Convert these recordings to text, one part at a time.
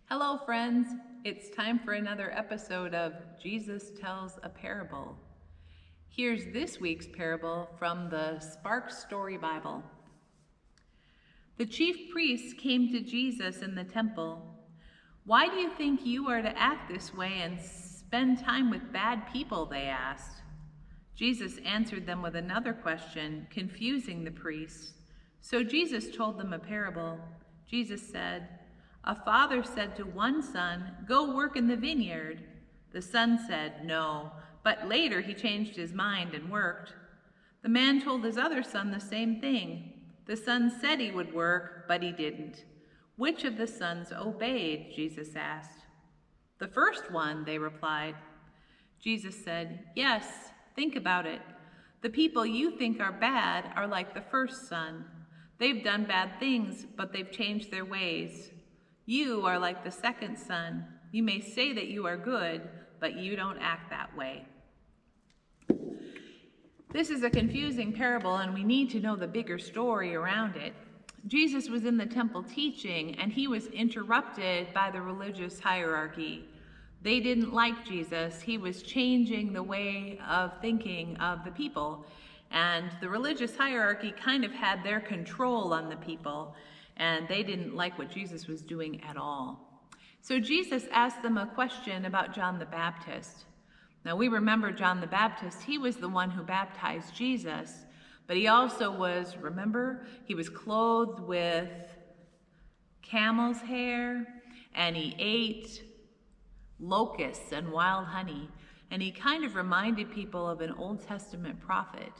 Hello, friends. It's time for another episode of Jesus Tells a Parable. Here's this week's parable from the Spark Story Bible. The chief priests came to Jesus in the temple. "Why do you think you are to act this way and spend time with bad people?" they asked. Jesus answered them with another question, confusing the priests. So Jesus told them a parable. Jesus said, "A father said to one son, 'Go work in the vineyard.' The son said, 'No,' but later he changed his mind and worked. The man told his other son the same thing. The son said he would work, but he didn't. Which of the sons obeyed?" Jesus asked. "The first one," they replied. Jesus said, "Yes, think about it. The people you think are bad are like the first son. They've done bad things, but they've changed their ways. You are like the second son. You may say that you are good, but you don't act that way." This is a confusing parable, and we need to know the bigger story around it. Jesus was in the temple teaching, and he was interrupted by the religious hierarchy. They didn't like Jesus. He was changing the way of thinking of the people. And the religious hierarchy kind of had their control on the people, and they didn't like what Jesus was doing at all. So Jesus asked them a question about John the Baptist. Now we remember John the Baptist. He was the one who baptized Jesus, but he also was, remember, he was clothed with camel's hair, and he ate locusts and wild honey, and he kind of reminded people of an Old Testament prophet.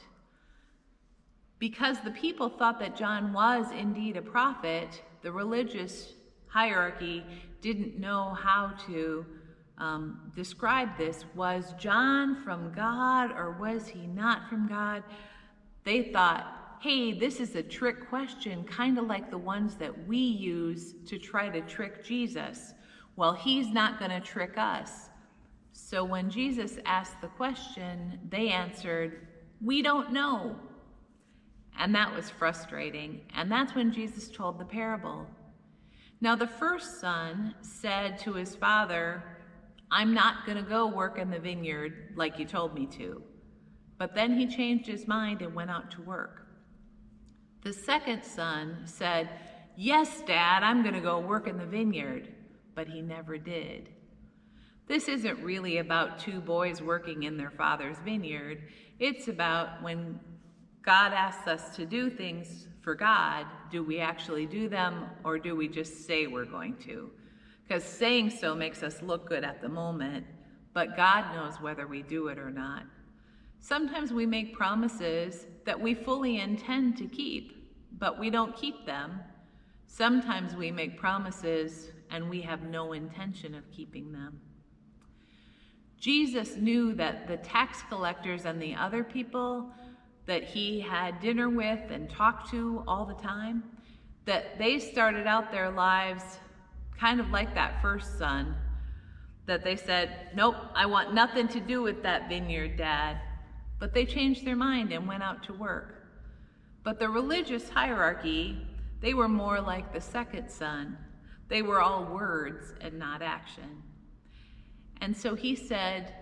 Because the people thought that John was indeed a prophet, the religious hierarchy didn't know how to describe this. Was John from God or was he not from God? They thought, hey, this is a trick question, kind of like the ones that we use to try to trick Jesus. Well, he's not going to trick us. So when Jesus asked the question, they answered, "We don't know." And that was frustrating. And that's when Jesus told the parable. Now the first son said to his father, "I'm not going to go work in the vineyard like you told me to." But then he changed his mind and went out to work. The second son said, "Yes, Dad, I'm going to go work in the vineyard." But he never did. This isn't really about two boys working in their father's vineyard. It's about when God asks us to do things for God, do we actually do them, or do we just say we're going to? Because saying so makes us look good at the moment, but God knows whether we do it or not. Sometimes we make promises that we fully intend to keep, but we don't keep them. Sometimes we make promises and we have no intention of keeping them. Jesus knew that the tax collectors and the other people that he had dinner with and talked to all the time, that they started out their lives kind of like that first son, that they said, "Nope, I want nothing to do with that vineyard, Dad." But they changed their mind and went out to work. But the religious hierarchy, they were more like the second son. They were all words and not action. And so he said,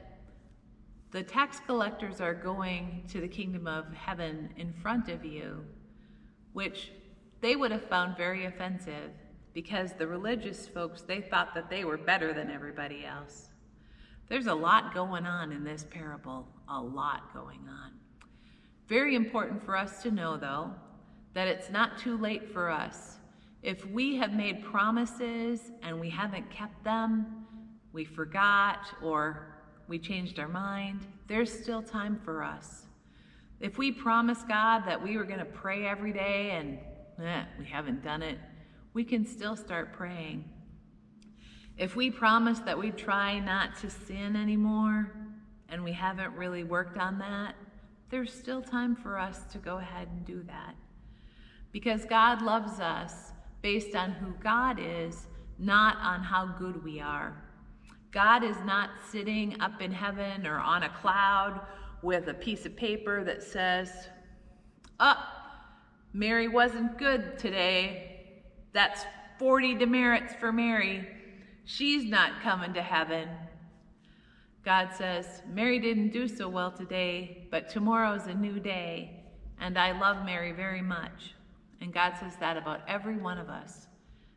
the tax collectors are going to the kingdom of heaven in front of you, which they would have found very offensive because the religious folks, they thought that they were better than everybody else. There's a lot going on in this parable, a lot going on. Very important for us to know, though, that it's not too late for us. If we have made promises and we haven't kept them, we forgot, or we changed our mind, there's still time for us. If we promised God that we were going to pray every day and we haven't done it, we can still start praying. If we promise that we try not to sin anymore and we haven't really worked on that, there's still time for us to go ahead and do that. Because God loves us based on who God is, not on how good we are. God is not sitting up in heaven or on a cloud with a piece of paper that says, Mary wasn't good today. That's 40 demerits for Mary. She's not coming to heaven. God says, Mary didn't do so well today, but tomorrow's a new day, and I love Mary very much. And God says that about every one of us.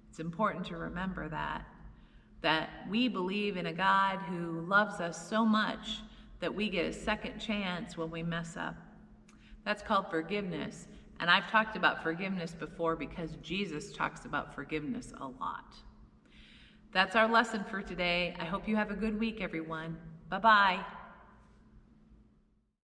It's important to remember that we believe in a God who loves us so much that we get a second chance when we mess up. That's called forgiveness. And I've talked about forgiveness before because Jesus talks about forgiveness a lot. That's our lesson for today. I hope you have a good week, everyone. Bye-bye.